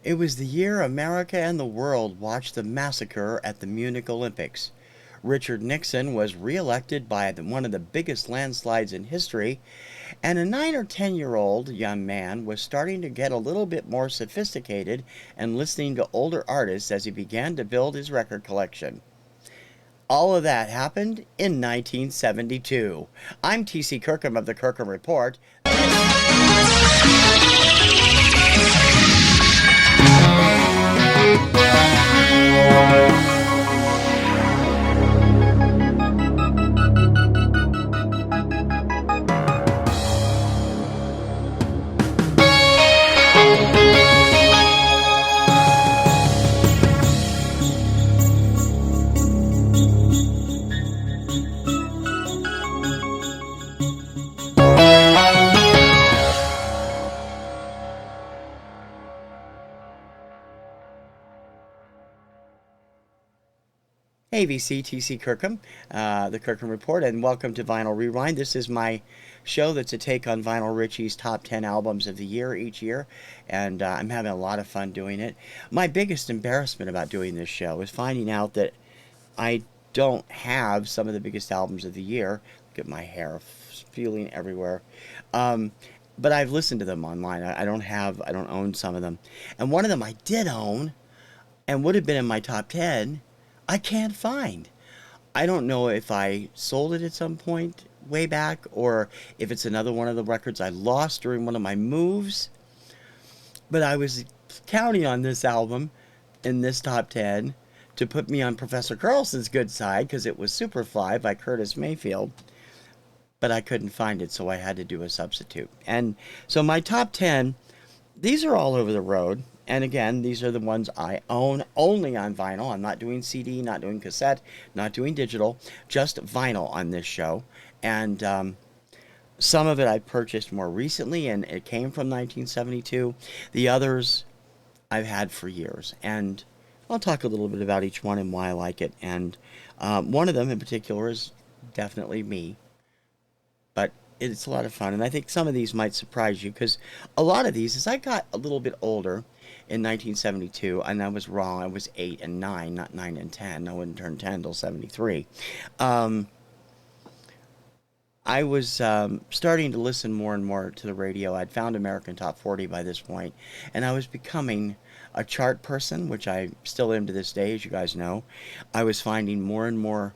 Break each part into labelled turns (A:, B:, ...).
A: It was the year America and the world watched the massacre at the Munich Olympics. Richard Nixon was reelected by one of the biggest landslides in history, and a 9 or 10-year-old young man was starting to get a little bit more sophisticated and listening to older artists as he began to build his record collection. All of that happened in 1972. I'm T.C. Kirkham of the Kirkham Report. Hey VC, TC Kirkham, the Kirkham Report, and welcome to Vinyl Rewind. This is my show that's a take on Vinyl Richie's top 10 albums of the year each year, and I'm having a lot of fun doing it. My biggest embarrassment about doing this show is finding out that I don't have some of the biggest albums of the year. Look at my hair spewing everywhere. But I've listened to them online. I don't own some of them. And one of them I did own and would have been in my top 10. I can't find. I don't know if I sold it at some point way back or if it's another one of the records I lost during one of my moves. But I was counting on this album in this top 10 to put me on Professor Carlson's good side because it was Superfly by Curtis Mayfield. But I couldn't find it, so I had to do a substitute. And so my top 10, these are all over the road. And again, these are the ones I own only on vinyl. I'm not doing CD, not doing cassette, not doing digital, just vinyl on this show. And some of it I purchased more recently, and it came from 1972. The others I've had for years. And I'll talk a little bit about each one and why I like it. And one of them in particular is definitely me. But it's a lot of fun. And I think some of these might surprise you because a lot of these, as I got a little bit older, in 1972, and I was wrong. I was 8 and 9, not 9 and 10. I wouldn't turn 10 until 73. I was starting to listen more and more to the radio. I'd found American Top 40 by this point, and I was becoming a chart person, which I still am to this day, as you guys know. I was finding more and more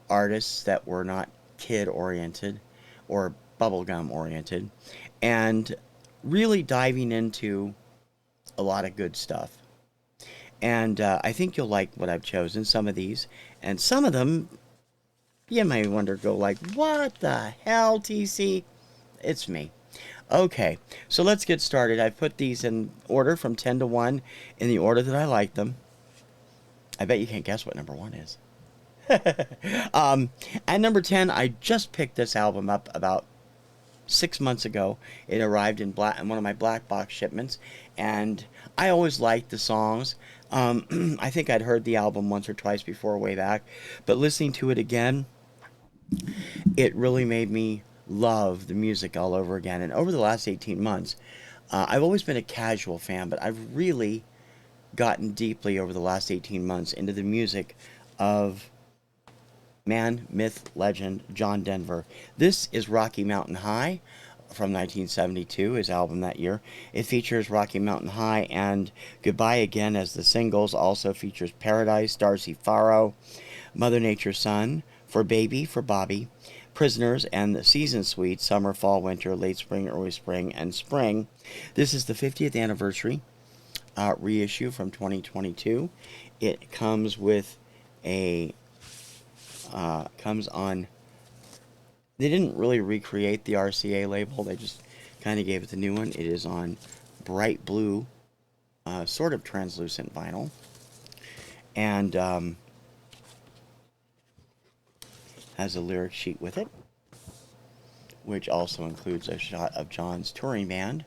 A: artists that were not kid-oriented or bubblegum-oriented, and really diving into a lot of good stuff. And I think you'll like what I've chosen, some of these. And some of them, you may wonder, go like, what the hell, TC? It's me. Okay, so let's get started. I've put these in order from 10 to 1 in the order that I like them. I bet you can't guess what number 1 is. At number 10, I just picked this album up about 6 months ago. It arrived in one of my black box shipments, and I always liked the songs. I think I'd heard the album once or twice before way back, but listening to it again, it really made me love the music all over again. And over the last 18 months, I've always been a casual fan, but I've really gotten deeply over the last 18 months into the music of man, myth, legend, John Denver. This is Rocky Mountain High from 1972, his album that year. It features Rocky Mountain High and Goodbye Again as the singles. Also features Paradise, Darcy Farrow, Mother Nature's Son, For Baby, For Bobby, Prisoners, and the Season Suite, Summer, Fall, Winter, Late Spring, Early Spring, and Spring. This is the 50th anniversary reissue from 2022. It comes with comes on, they didn't really recreate the RCA label, they just kind of gave it the new one. It is on bright blue, sort of translucent vinyl, and has a lyric sheet with it, which also includes a shot of John's touring band.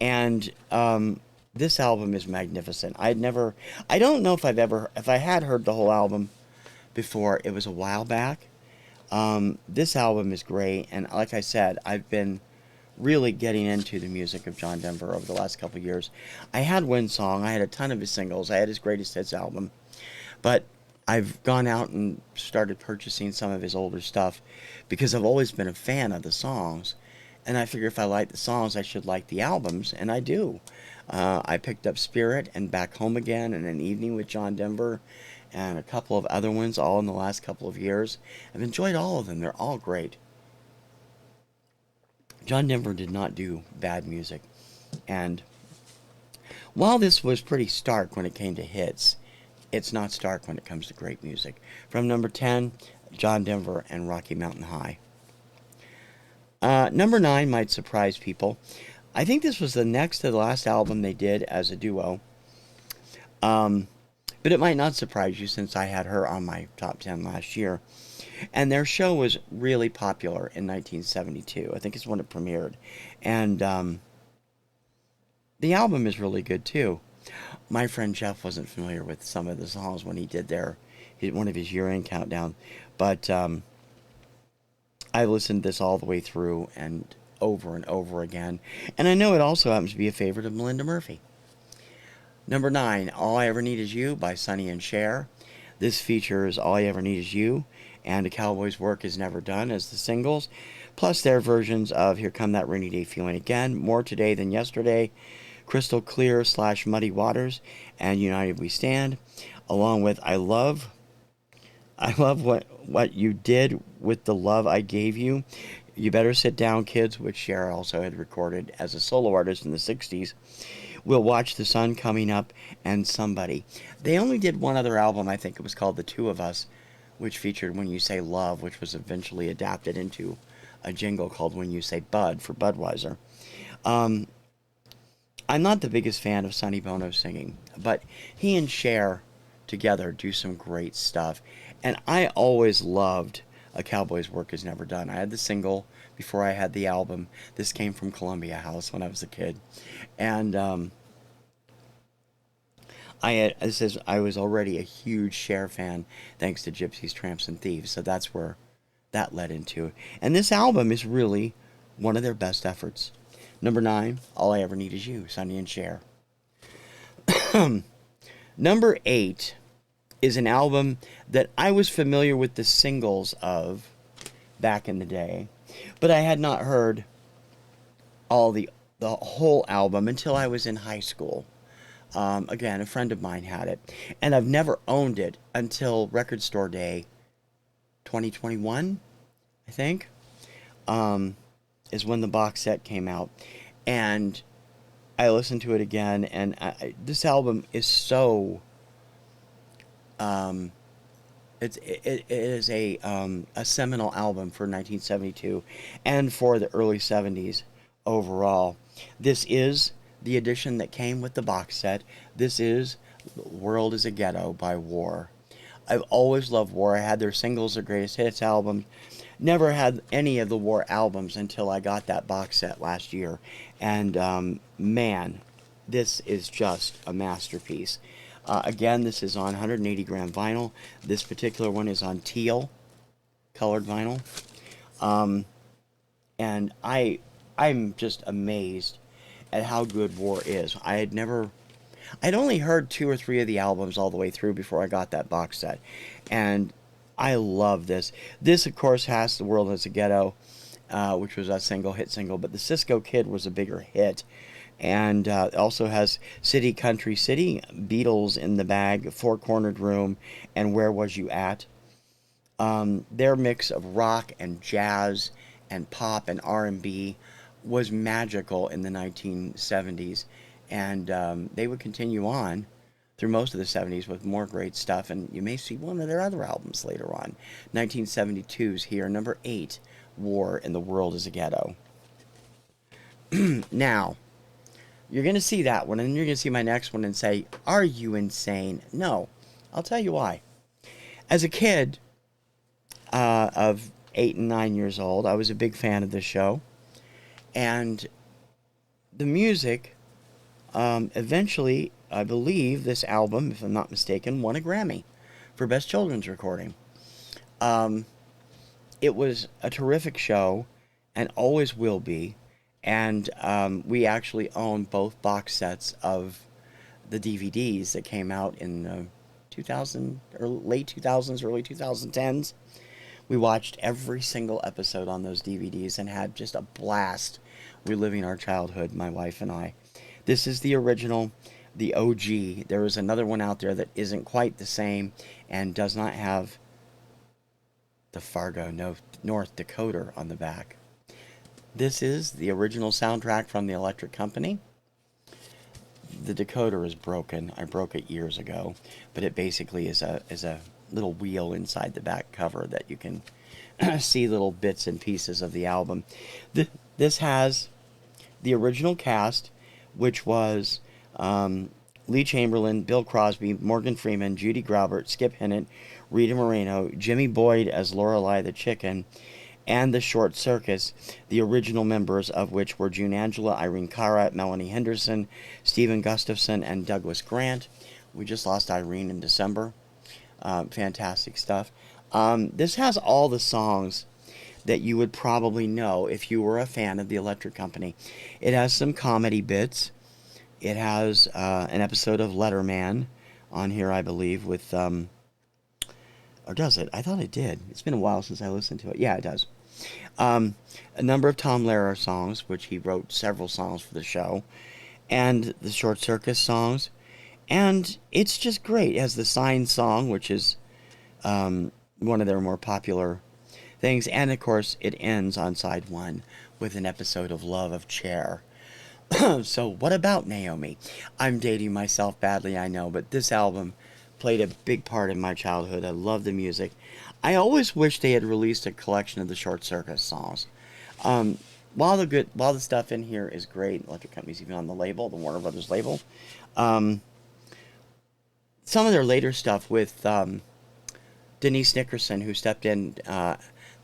A: And this album is magnificent. I don't know if I had heard the whole album before. It was a while back. This album is great, and like I said, I've been really getting into the music of John Denver over the last couple of years. I had Windsong, I had a ton of his singles, I had his greatest hits album, but I've gone out and started purchasing some of his older stuff because I've always been a fan of the songs. And I figure if I like the songs, I should like the albums, and I do. I picked up Spirit and Back Home Again and An Evening with John Denver and a couple of other ones all in the last couple of years. I've enjoyed all of them. They're all great. John Denver did not do bad music. And while this was pretty stark when it came to hits, it's not stark when it comes to great music. From number 10, John Denver and Rocky Mountain High. Number 9 might surprise people. I think this was the next to the last album they did as a duo. But it might not surprise you since I had her on my top 10 last year. And their show was really popular in 1972. I think it's when it premiered. And the album is really good too. My friend Jeff wasn't familiar with some of the songs when he did one of his year-end countdown. But I listened to this all the way through and over again. And I know it also happens to be a favorite of Melinda Murphy. Number 9, All I Ever Need Is You by Sonny and Cher. This features All I Ever Need Is You and A Cowboy's Work Is Never Done as the singles, plus their versions of Here Come That Rainy Day Feeling Again, More Today Than Yesterday, Crystal Clear / Muddy Waters, and United We Stand, along with I Love what you did with the love I gave you. You Better Sit Down, Kids, which Cher also had recorded as a solo artist in the 60s. We'll Watch the Sun Coming Up, and Somebody. They only did one other album, I think it was called The Two of Us, which featured When You Say Love, which was eventually adapted into a jingle called When You Say Bud for Budweiser. I'm not the biggest fan of Sonny Bono singing, but he and Cher together do some great stuff. And I always loved A Cowboy's Work Is Never Done. I had the single before I had the album. This came from Columbia House when I was a kid. And I was already a huge Cher fan thanks to Gypsies, Tramps, and Thieves. So that's where that led into. And this album is really one of their best efforts. Number 9, All I Ever Need Is You, Sonny and Cher. Number 8 is an album that I was familiar with the singles of back in the day, but I had not heard the whole album until I was in high school. Again, a friend of mine had it, and I've never owned it until Record Store Day 2021, I think, is when the box set came out, and I listened to it again, and this album is so it is a seminal album for 1972 and for the early 70s overall. This is the edition that came with the box set. This is World is a Ghetto by War. I've always loved War. I had their singles, their greatest hits album. Never had any of the War albums until I got that box set last year. And man, this is just a masterpiece. Again, this is on 180 gram vinyl. This particular one is on teal colored vinyl. And I'm just amazed at how good War is. I'd only heard 2 or 3 of the albums all the way through before I got that box set. And I love this. This, of course, has The World Is a Ghetto, which was a hit single, but the Cisco Kid was a bigger hit. And it also has City Country City, Beatles in the Bag, Four Cornered Room, and Where Was You At? Their mix of rock and jazz and pop and R&B was magical in the 1970s. And they would continue on through most of the 70s with more great stuff. And you may see one of their other albums later on. 1972's here, number 8, War and the World is a Ghetto. Now, you're going to see that one, and you're going to see my next one and say, are you insane? No. I'll tell you why. As a kid of 8 and 9 years old, I was a big fan of this show. And the music, eventually, I believe this album, if I'm not mistaken, won a Grammy for Best Children's Recording. It was a terrific show, and always will be. And we actually own both box sets of the DVDs that came out in the 2000 or late 2000s, early 2010s. We watched every single episode on those DVDs and had just a blast reliving our childhood, my wife and I. This is the original, the OG. There is another one out there that isn't quite the same and does not have the Fargo, no, North Dakota on the back. This is the original soundtrack from the Electric Company. The decoder is broken. I broke it years ago, but it basically is a little wheel inside the back cover that you can see little bits and pieces of the album. This has the original cast, which was Lee Chamberlain, Bill Crosby, Morgan Freeman, Judy Graubert, Skip Hinnant, Rita Moreno, Jimmy Boyd as Lorelei the Chicken, and the Short Circus, the original members of which were June Angela, Irene Cara, Melanie Henderson, Stephen Gustafson, and Douglas Grant. We just lost Irene in December. Fantastic stuff. This has all the songs that you would probably know if you were a fan of the Electric Company. It has some comedy bits. It has an episode of Letterman on here, I believe, with... or does it? I thought it did. It's been a while since I listened to it. Yeah, it does. A number of Tom Lehrer songs, which he wrote several songs for the show, and the Short Circus songs. And it's just great. It has the Sign song, which is one of their more popular things. And, of course, it ends on side one with an episode of Love of Cher. So, what about Naomi? I'm dating myself badly, I know, but this album played a big part in my childhood. I love the music. I always wish they had released a collection of the Short Circus songs. While the stuff in here is great, Electric Company's even on the label, the Warner Brothers label. Some of their later stuff with Denise Nickerson, who stepped in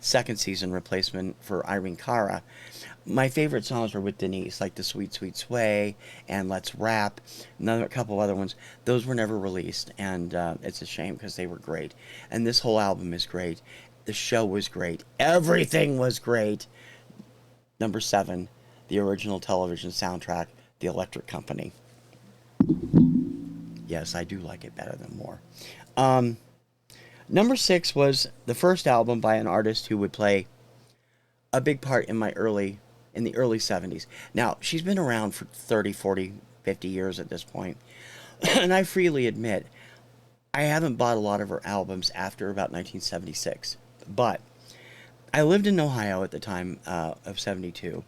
A: second season replacement for Irene Cara. My favorite songs were with Denise, like The Sweet Sweet Sway and Let's Rap, a couple other ones. Those were never released, and it's a shame because they were great. And this whole album is great. The show was great. Everything was great. Number 7, the original television soundtrack, The Electric Company. Yes, I do like it better than more. Number 6 was the first album by an artist who would play a big part in the early 70s. Now, she's been around for 30, 40, 50 years at this point. And I freely admit, I haven't bought a lot of her albums after about 1976. But I lived in Ohio at the time of 72.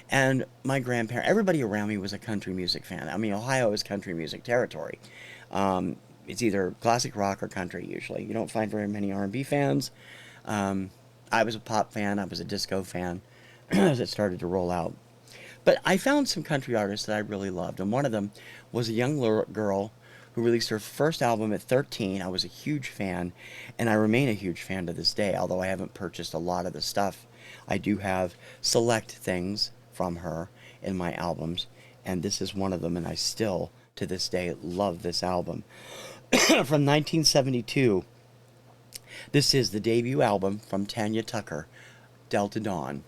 A: And my grandparents, everybody around me was a country music fan. I mean, Ohio is country music territory. It's either classic rock or country, usually. You don't find very many R&B fans. I was a pop fan. I was a disco fan as it started to roll out. But I found some country artists that I really loved. And one of them was a young girl who released her first album at 13. I was a huge fan, and I remain a huge fan to this day, although I haven't purchased a lot of the stuff. I do have select things from her in my albums, and this is one of them, and I still, to this day, love this album. From 1972, this is the debut album from Tanya Tucker, Delta Dawn.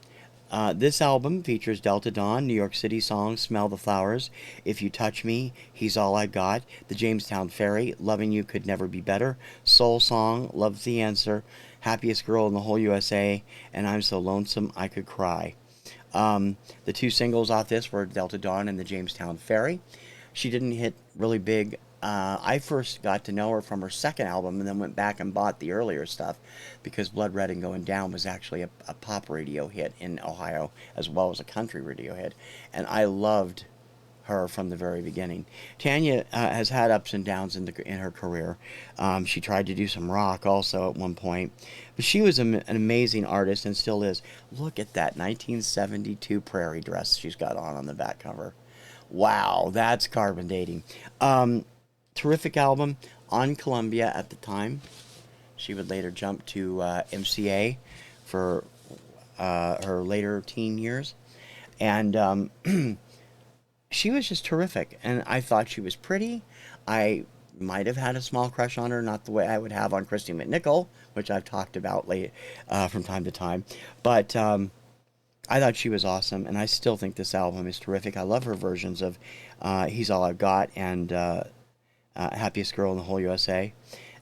A: This album features Delta Dawn, New York City song, Smell the Flowers, If You Touch Me, He's All I Got, The Jamestown Ferry, Loving You Could Never Be Better, Soul Song, Love's the Answer, Happiest Girl in the Whole USA, and I'm So Lonesome I Could Cry. The two singles off this were Delta Dawn and The Jamestown Ferry. She didn't hit really big. I first got to know her from her second album and then went back and bought the earlier stuff because Blood Red and Going Down was actually a pop radio hit in Ohio as well as a country radio hit. And I loved her from the very beginning. Tanya has had ups and downs in her career. She tried to do some rock also at one point. But she was an amazing artist and still is. Look at that 1972 prairie dress she's got on the back cover. Wow, that's carbon dating. Terrific album on Columbia at the time. She would later jump to MCA for her later teen years. And she was just terrific. And I thought she was pretty. I might have had a small crush on her, not the way I would have on Christy McNichol, which I've talked about from time to time. But I thought she was awesome, and I still think this album is terrific. I love her versions of He's All I've Got and Happiest Girl in the Whole USA.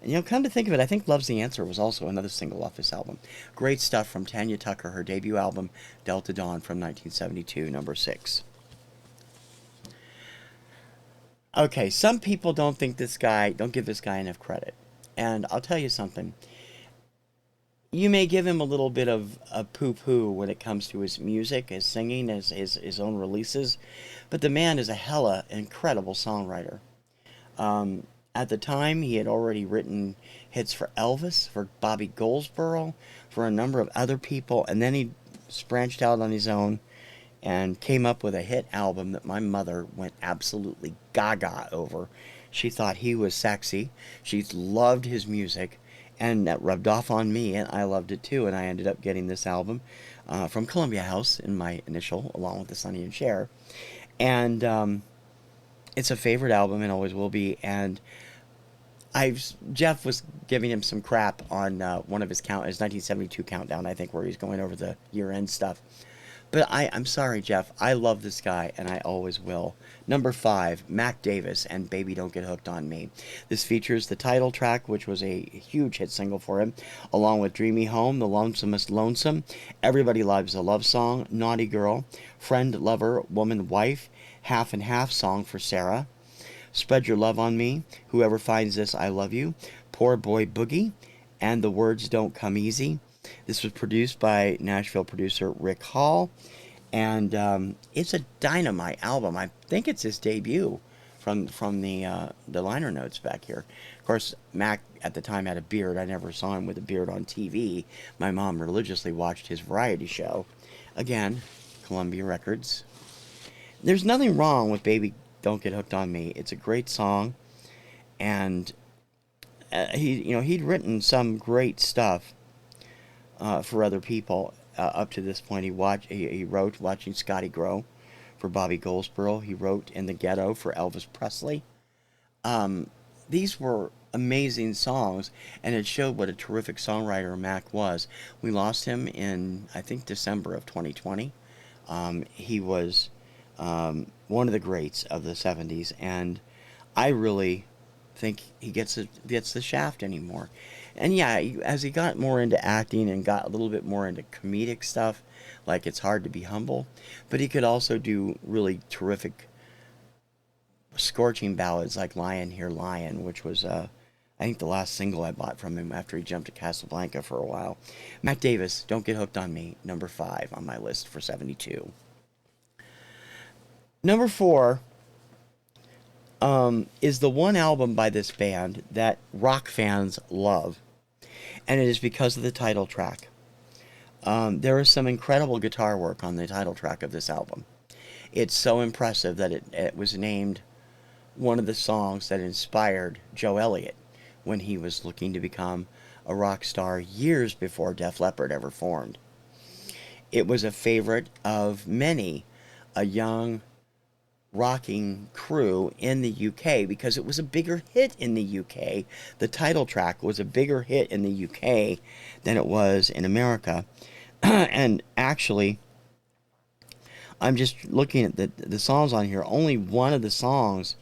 A: And, come to think of it, I think Love's the Answer was also another single off this album. Great stuff from Tanya Tucker, her debut album, Delta Dawn from 1972, number 6. Okay, some people don't give this guy enough credit. And I'll tell you something. You may give him a little bit of a poo-poo when it comes to his music, his singing, his own releases, but the man is a hella incredible songwriter. At the time, he had already written hits for Elvis, for Bobby Goldsboro, for a number of other people, and then he branched out on his own and came up with a hit album that my mother went absolutely gaga over. She thought he was sexy. She loved his music, and that rubbed off on me, and I loved it too, and I ended up getting this album from Columbia House in my initial, along with the Sonny and Cher. And it's a favorite album and always will be, and Jeff was giving him some crap on one of his 1972 countdown, I think, where he's going over the year-end stuff. But I'm sorry, Jeff. I love this guy, and I always will. Number 5, Mac Davis and Baby Don't Get Hooked on Me. This features the title track, which was a huge hit single for him, along with Dreamy Home, The Lonesomest Lonesome, Everybody Loves a Love Song, Naughty Girl, Friend, Lover, Woman, Wife, Half and Half Song for Sarah, Spread Your Love on Me, Whoever Finds This, I Love You, Poor Boy Boogie, and The Words Don't Come Easy. This was produced by Nashville producer Rick Hall, and it's a dynamite album. I think it's his debut from the liner notes back here. Of course, Mac at the time had a beard. I never saw him with a beard on TV. My mom religiously watched his variety show. Again, Columbia Records. There's nothing wrong with Baby Don't Get Hooked on Me. It's a great song, and he'd written some great stuff for other people up to this point. He wrote Watching Scotty Grow for Bobby Goldsboro. He wrote In the Ghetto for Elvis Presley. These were amazing songs, and it showed what a terrific songwriter Mac was. We lost him in, I think, December of 2020. He was one of the greats of the 70s, and I really think he gets the shaft anymore. And yeah, as he got more into acting and got a little bit more into comedic stuff, like It's Hard to Be Humble, but he could also do really terrific scorching ballads like Lion Here Lion, which was I think the last single I bought from him after he jumped to Casablanca for a while. Mac Davis, Don't Get Hooked on Me, number 5 on my list for 72. Number 4 is the one album by this band that rock fans love, and it is because of the title track. There is some incredible guitar work on the title track of this album. It's so impressive that it was named one of the songs that inspired Joe Elliott when he was looking to become a rock star years before Def Leppard ever formed. It was a favorite of many a young rocking crew in the UK because it was a bigger hit in the UK. The title track was a bigger hit in the UK than it was in America. And actually, I'm just looking at the songs on here. Only one of the songs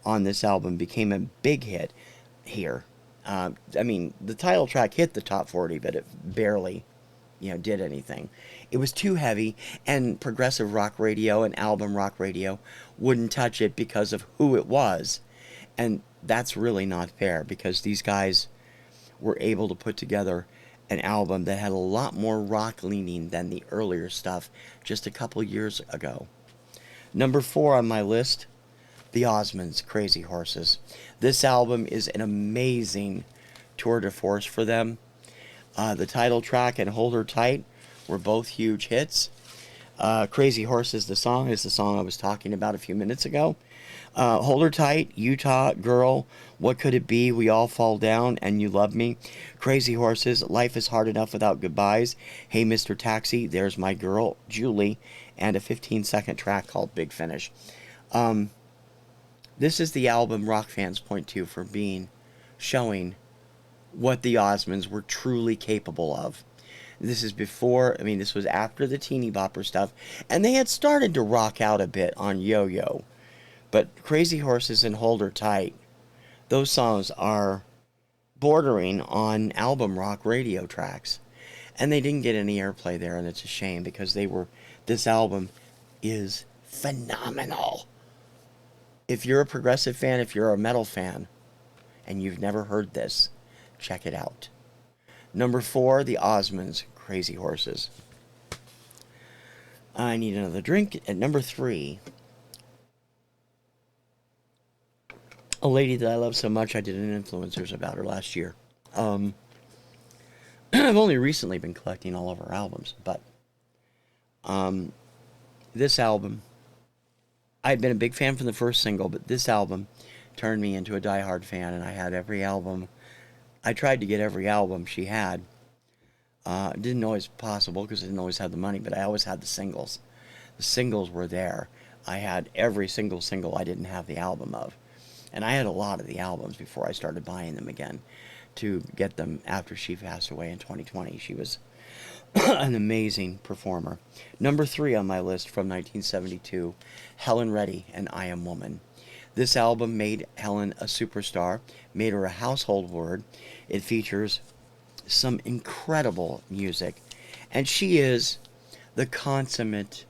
A: on this album became a big hit here. I mean, the title track hit the top 40, but it barely did anything. It was too heavy, and progressive rock radio and album rock radio wouldn't touch it because of who it was. And that's really not fair, because these guys were able to put together an album that had a lot more rock leaning than the earlier stuff just a couple years ago. Number 4 on my list, The Osmonds, Crazy Horses. This album is an amazing tour de force for them. The title track and Hold Her Tight were both huge hits. Crazy Horses, the song, is the song I was talking about a few minutes ago. Hold Her Tight, Utah, Girl, What Could It Be, We All Fall Down, and You Love Me. Crazy Horses, Life is Hard Enough Without Goodbyes, Hey Mr. Taxi, There's My Girl, Julie, and a 15-second track called Big Finish. This is the album rock fans point to for showing what the Osmonds were truly capable of. This is before, I mean, this was after the teeny bopper stuff, and they had started to rock out a bit on Yo-Yo. But Crazy Horses and Hold Her Tight, those songs are bordering on album rock radio tracks. And they didn't get any airplay there, and it's a shame because this album is phenomenal. If you're a progressive fan, if you're a metal fan, and you've never heard this, check it out. Number 4, the Osmonds, Crazy Horses. I need another drink. At number 3, a lady that I love so much, I did an influencers about her last year. I've only recently been collecting all of her albums, but this album, I'd been a big fan from the first single, but this album turned me into a diehard fan, and I had every album. I tried to get every album she had. Didn't always possible because I didn't always have the money, but I always had the singles. The singles were there. I had every single I didn't have the album of. And I had a lot of the albums before I started buying them again to get them after she passed away in 2020. She was an amazing performer. Number 3 on my list from 1972, Helen Reddy and I Am Woman. This album made Helen a superstar, made her a household word. It features some incredible music, and she is the consummate,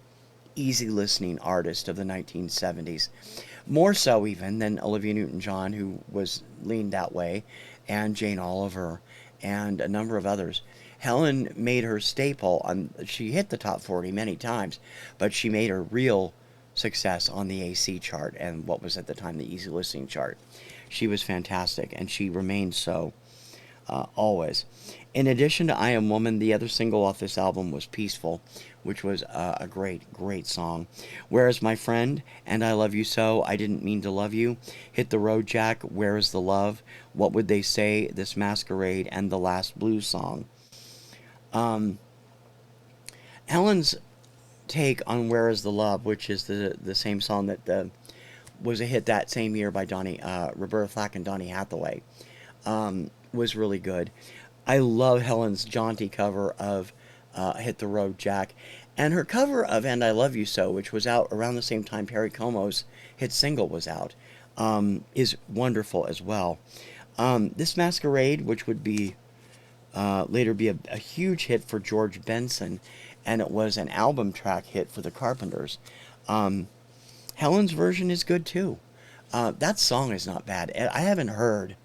A: easy listening artist of the 1970s. More so even than Olivia Newton-John, who was leaned that way, and Jane Oliver, and a number of others. Helen made her staple she hit the top 40 many times, but she made her real success on the AC chart and what was at the time the easy listening chart. She was fantastic, and she remained so always. In addition to I Am Woman, the other single off this album was Peaceful, which was a great, great song. Where's My Friend? And I Love You So, I Didn't Mean to Love You, Hit the Road Jack, Where Is the Love, What Would They Say, This Masquerade, and The Last Blues Song. Helen's take on Where Is the Love, which is the same song that was a hit that same year by Roberta Flack and Donny Hathaway, was really good. I love Helen's jaunty cover of Hit the Road Jack, and her cover of And I Love You So, which was out around the same time Perry Como's hit single was out, is wonderful as well. This Masquerade, which would be later be a huge hit for George Benson, and it was an album track hit for the Carpenters. Helen's version is good too. That song is not bad. I haven't heard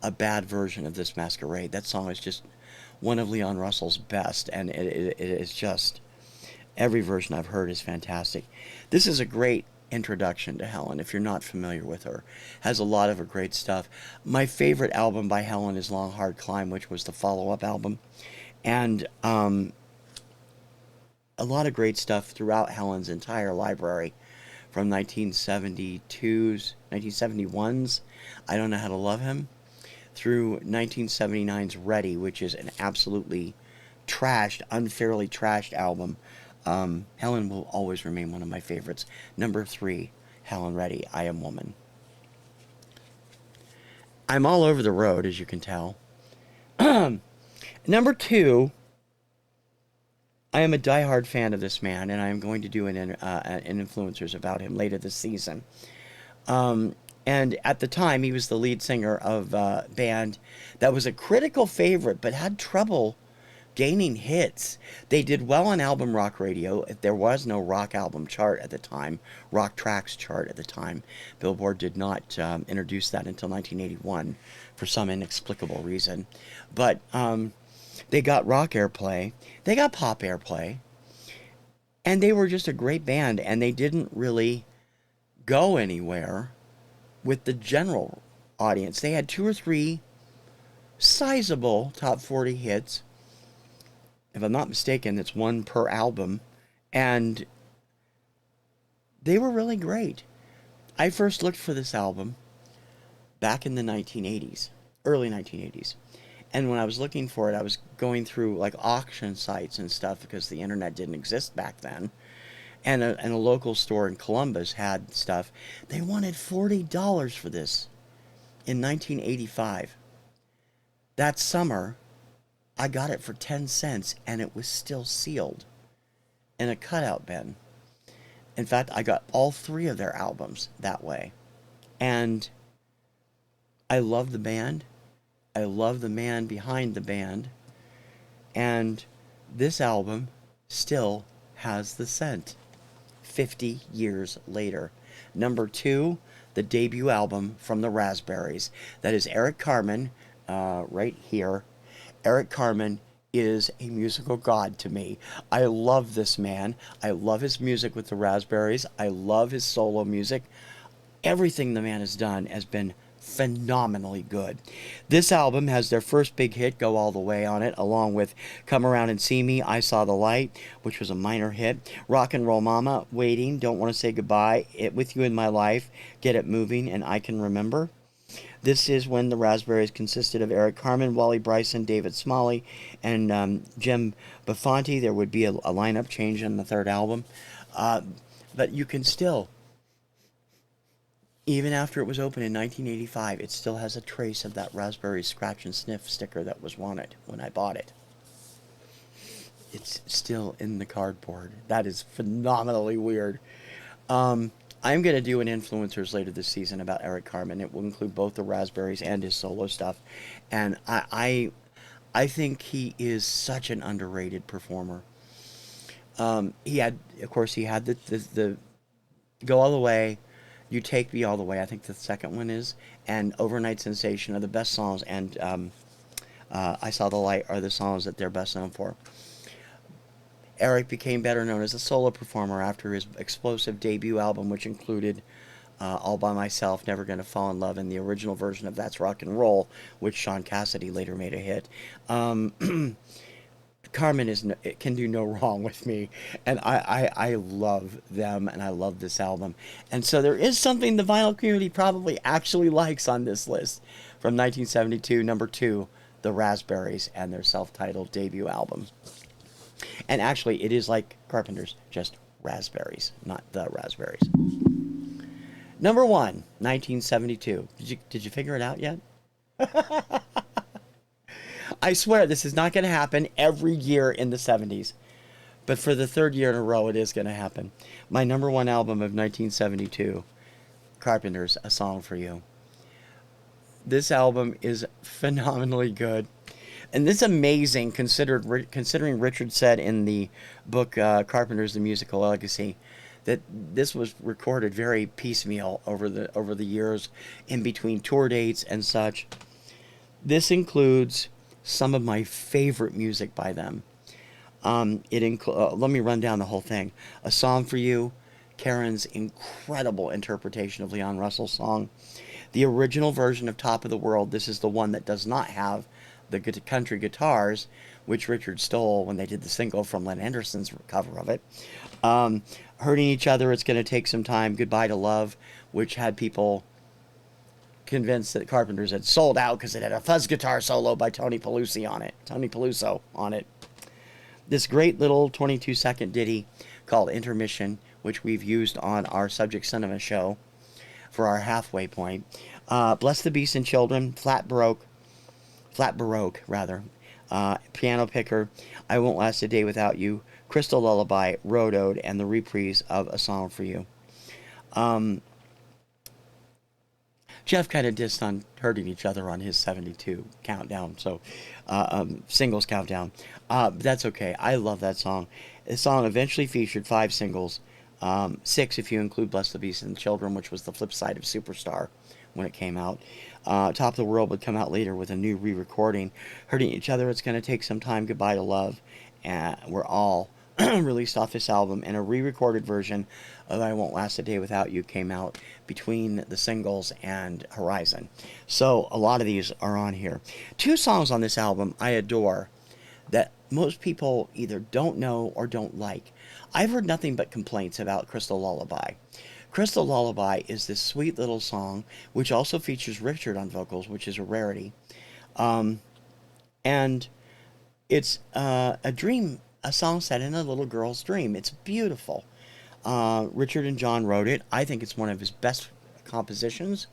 A: a bad version of This Masquerade. That song is just one of Leon Russell's best, and it is just, every version I've heard is fantastic. This is a great introduction to Helen if you're not familiar with her. Has a lot of her great stuff. My favorite album by Helen is Long Hard Climb, which was the follow-up album, and a lot of great stuff throughout Helen's entire library from 1971's I Don't Know How to Love Him through 1979's Ready, which is an absolutely unfairly trashed album. Helen will always remain one of my favorites. Number 3, Helen Reddy, I Am Woman. I'm all over the road, as you can tell. Number 2, I am a diehard fan of this man, and I am going to do an influencers about him later this season. And at the time, he was the lead singer of a band that was a critical favorite, but had trouble gaining hits. They did well on album rock radio. There was no rock album chart at the time, rock tracks chart at the time. Billboard did not introduce that until 1981 for some inexplicable reason. But they got rock airplay, they got pop airplay, and they were just a great band, and they didn't really go anywhere with the general audience. They had 2 or 3 sizable top 40 hits. If I'm not mistaken, it's 1 per album, and they were really great. I first looked for this album back in the 1980s, early 1980s, and when I was looking for it, I was going through like auction sites and stuff because the internet didn't exist back then, and a local store in Columbus had stuff. They wanted $40 for this in 1985. That summer, I got it for 10 cents and it was still sealed in a cutout bin. In fact, I got all three of their albums that way. And I love the band. I love the man behind the band. And this album still has the scent 50 years later. Number two, the debut album from the Raspberries. That is Eric Carmen, right here. Eric Carmen is a musical god to me. I love this man. I love his music with the Raspberries. I love his solo music. Everything the man has done has been phenomenally good. This album has their first big hit, Go All the Way, on it, along with Come Around and See Me, I Saw the Light, which was a minor hit, Rock and Roll Mama, Waiting, Don't Want to Say Goodbye, It With You in My Life, Get It Moving, and I Can Remember. This is when the Raspberries consisted of Eric Carmen, Wally Bryson, David Smalley, and Jim Buffonti. There would be a lineup change on the third album. But you can still, even after it was opened in 1985, it still has a trace of that Raspberry scratch and sniff sticker that was on it when I bought it. It's still in the cardboard. That is phenomenally weird. I'm going to do an influencers later this season about Eric Carmen. It will include both the Raspberries and his solo stuff. And I think he is such an underrated performer. He had the Go All the Way, You Take Me All the Way, I think the second one is, and Overnight Sensation are the best songs, and I Saw the Light are the songs that they're best known for. Eric became better known as a solo performer after his explosive debut album, which included All By Myself, Never Gonna Fall in Love, and the original version of That's Rock and Roll, which Sean Cassidy later made a hit. Carmen can do no wrong with me, and I love them, and I love this album. And so there is something the vinyl community probably actually likes on this list from 1972, number two, the Raspberries and their self-titled debut album. And actually, it is like Carpenter's, just Raspberries, not the Raspberries. Number one, 1972. Did you figure it out yet? I swear this is not going to happen every year in the 70s. But for the third year in a row, it is going to happen. My number one album of 1972, Carpenter's A Song for You. This album is phenomenally good. And this is amazing, considering Richard said in the book Carpenter's The Musical Legacy that this was recorded very piecemeal over the years in between tour dates and such. This includes some of my favorite music by them. Let me run down the whole thing. A Song for You, Karen's incredible interpretation of Leon Russell's song. The original version of Top of the World, this is the one that does not have the country guitars, which Richard stole when they did the single from Len Anderson's cover of it. Hurting Each Other, It's Gonna Take Some Time, Goodbye to Love, which had people convinced that Carpenter's had sold out because it had a fuzz guitar solo by Tony Peluso on it. This great little 22-second ditty called Intermission, which we've used on our Subject Cinema show for our halfway point. Bless the Beast and Children, Flat Baroque, Piano Picker, I Won't Last a Day Without You, Crystal Lullaby, Road Ode, and the reprise of A Song for You. Jeff kind of dissed on Hurting Each Other on his 72 countdown, so singles countdown. That's okay. I love that song. The song eventually featured 5 singles, 6 if you include Bless the Beast and Children, which was the flip side of Superstar when it came out. Top of the World would come out later with a new re-recording. Hurting Each Other, It's Gonna Take Some Time, Goodbye to Love, were all released off this album, and a re-recorded version of I Won't Last a Day Without You came out between the singles and Horizon. So a lot of these are on here. 2 songs on this album I adore that most people either don't know or don't like. I've heard nothing but complaints about Crystal Lullaby. Crystal Lullaby is this sweet little song, which also features Richard on vocals, which is a rarity. And it's a song set in a little girl's dream. It's beautiful. Richard and John wrote it. I think it's one of his best compositions.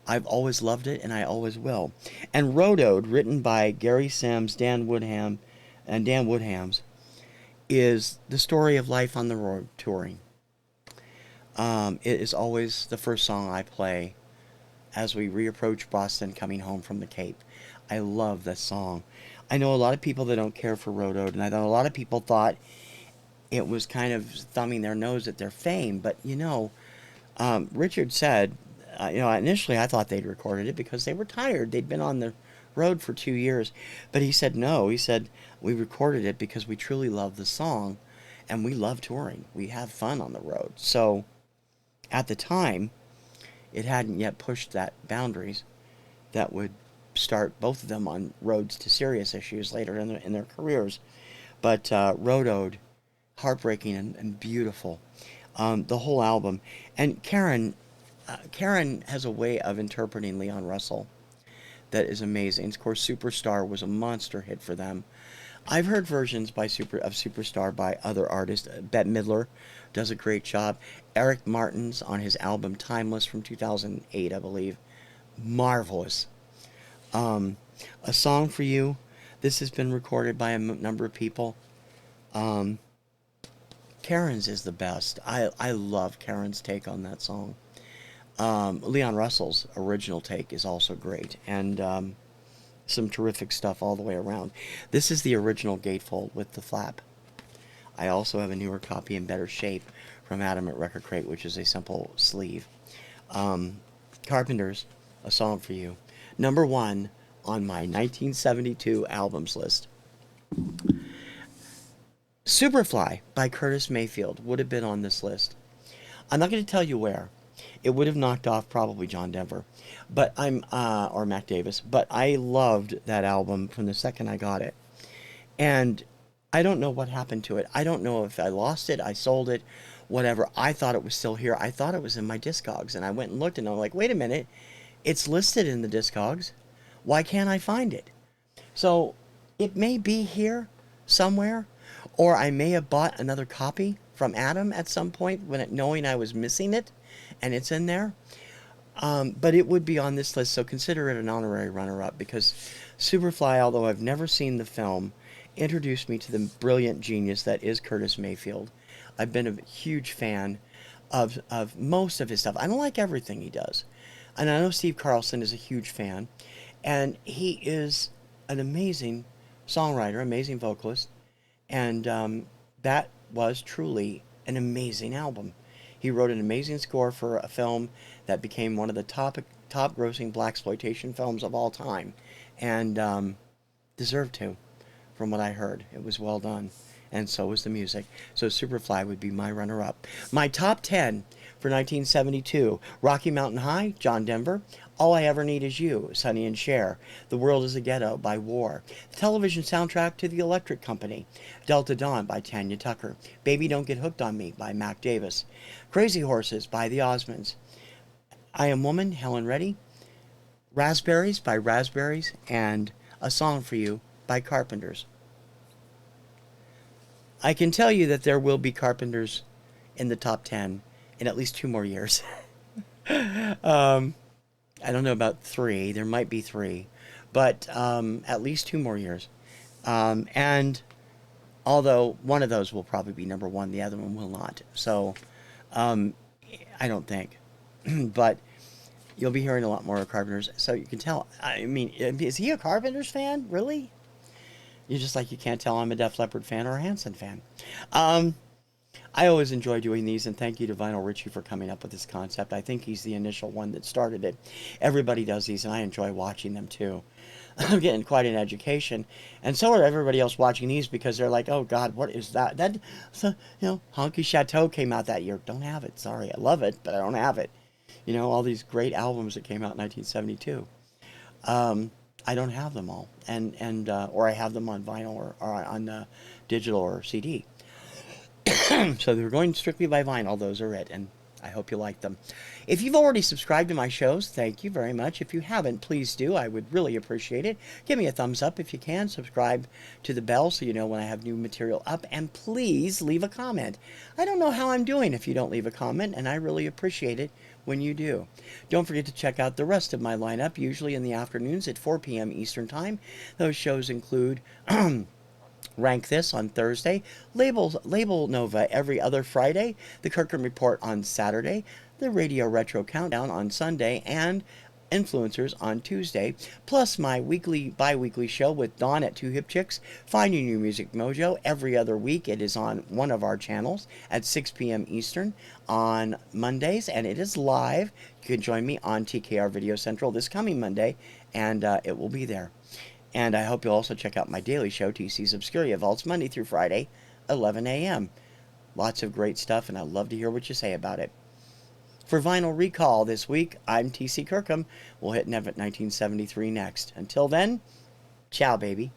A: I've always loved it, and I always will. And Road Ode, written by Gary Sims, Dan Woodhams, is the story of life on the road touring. It is always the first song I play as we reapproach Boston coming home from the Cape. I love this song. I know a lot of people that don't care for Road Ode, and I know a lot of people thought it was kind of thumbing their nose at their fame, but Richard said, initially I thought they'd recorded it because they were tired. They'd been on the road for 2 years. But he said no. He said, we recorded it because we truly love the song and we love touring. We have fun on the road. So at the time, it hadn't yet pushed that boundaries that would start both of them on roads to serious issues later in their careers. But Road Ode, heartbreaking and beautiful. The whole album. And Karen has a way of interpreting Leon Russell that is amazing. Of course, Superstar was a monster hit for them. I've heard versions of Superstar by other artists. Bette Midler does a great job. Eric Martin's on his album Timeless from 2008, I believe. Marvelous. A Song for You. This has been recorded by a number of people. Karen's is the best. I love Karen's take on that song. Leon Russell's original take is also great, and some terrific stuff all the way around. This is the original gatefold with the flap. I also have a newer copy in better shape from Adam at Record Crate, which is a simple sleeve. Carpenters, A Song for You. Number 1 on my 1972 albums list. Superfly by Curtis Mayfield would have been on this list. I'm not going to tell you where. It would have knocked off probably John Denver, but or Mac Davis. But I loved that album from the second I got it, and I don't know what happened to it. I don't know if I lost it, I sold it, whatever. I thought it was still here. I thought it was in my Discogs, and I went and looked, and I'm like, wait a minute, it's listed in the Discogs. Why can't I find it? So it may be here somewhere, or I may have bought another copy from Adam at some point knowing I was missing it, and it's in there. But it would be on this list, so consider it an honorary runner-up, because Superfly, although I've never seen the film, introduced me to the brilliant genius that is Curtis Mayfield. I've been a huge fan of most of his stuff. I don't like everything he does. And I know Steve Carlson is a huge fan, and he is an amazing songwriter, amazing vocalist, and that was truly an amazing album. He wrote an amazing score for a film that became one of the top grossing blaxploitation films of all time, and deserved to, from what I heard. It was well done, and so was the music. So Superfly would be my runner-up. My top 10 for 1972: Rocky Mountain High, John Denver. All I Ever Need Is You, Sonny and Cher. The World is a Ghetto by War. The television soundtrack to The Electric Company. Delta Dawn by Tanya Tucker. Baby Don't Get Hooked on Me by Mac Davis. Crazy Horses by The Osmonds. I Am Woman, Helen Reddy. Raspberries by Raspberries. And A Song for You by Carpenters. I can tell you that there will be Carpenters in the top 10 in at least 2 more years. I don't know about 3. There might be 3. But at least 2 more years. And although one of those will probably be number 1, the other one will not. So I don't think. But you'll be hearing a lot more of Carpenters. So you can tell. I mean, is he a Carpenters fan? Really? You're just like, you can't tell I'm a Def Leppard fan or a Hanson fan. I always enjoy doing these, and thank you to Vinyl Richie for coming up with this concept. I think he's the initial one that started it. Everybody does these, and I enjoy watching them too. I'm getting quite an education, and so are everybody else watching these, because they're like, oh God, what is that? Honky Chateau came out that year. Don't have it, sorry. I love it, but I don't have it. All these great albums that came out in 1972. I don't have them all, or I have them on vinyl or on digital or CD. So they're going strictly by vinyl. Those are it, and I hope you like them. If you've already subscribed to my shows, thank you very much. If you haven't, please do. I would really appreciate it. Give me a thumbs up if you can. Subscribe to the bell so you know when I have new material up. And please leave a comment. I don't know how I'm doing if you don't leave a comment, and I really appreciate it when you do. Don't forget to check out the rest of my lineup, usually in the afternoons at 4 p.m. Eastern Time. Those shows include Rank This on Thursday, Label Nova every other Friday, the Kirkham Report on Saturday, the Radio Retro Countdown on Sunday, and Influencers on Tuesday, plus my bi-weekly show with Dawn at Two Hip Chicks, Finding Your Music Mojo, every other week. It is on one of our channels at 6 p.m. Eastern on Mondays, and it is live. You can join me on TKR Video Central this coming Monday, and it will be there. And I hope you'll also check out my daily show, TC's Obscuria Vaults, Monday through Friday, 11 a.m. Lots of great stuff, and I'd love to hear what you say about it. For Vinyl Recall this week, I'm TC Kirkham. We'll hit Nev at 1973 next. Until then, ciao, baby.